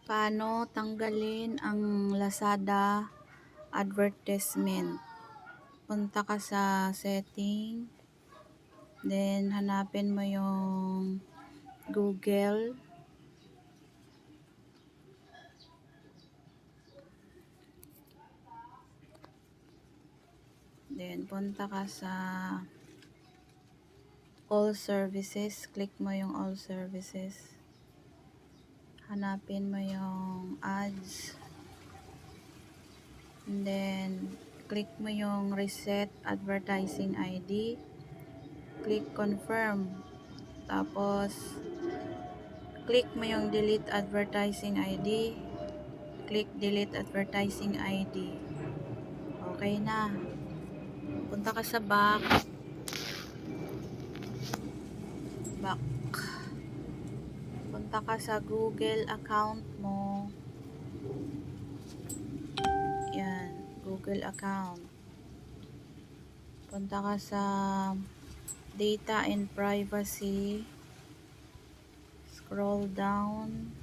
Paano tanggalin ang Lazada advertisement? Punta ka sa setting, then hanapin mo yung Google, then punta ka sa all services, click mo yung all services, hanapin mo yung ads, and then click mo yung reset advertising ID, click confirm, tapos click mo yung delete advertising ID, click delete advertising ID. Okay na, punta ka sa back, punta ka sa Google account mo, yan, Google account, punta ka sa data and privacy, scroll down,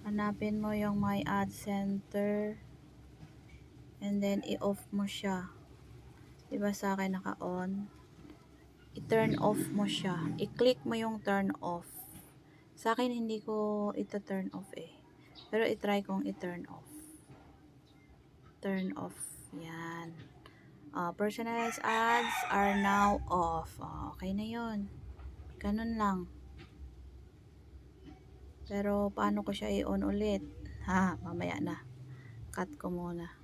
hanapin mo yung my ad center, and then i-off mo siya. Diba sa akin naka-on? I-turn off mo siya. I-click mo yung turn off. Sa akin hindi ko ito turn off eh. Pero i-try kong i-turn off. Turn off. Yan. Personalized ads are now off. Okay na yun. Ganun lang. Pero paano ko siya i-on ulit? Mamaya na. Cut ko muna.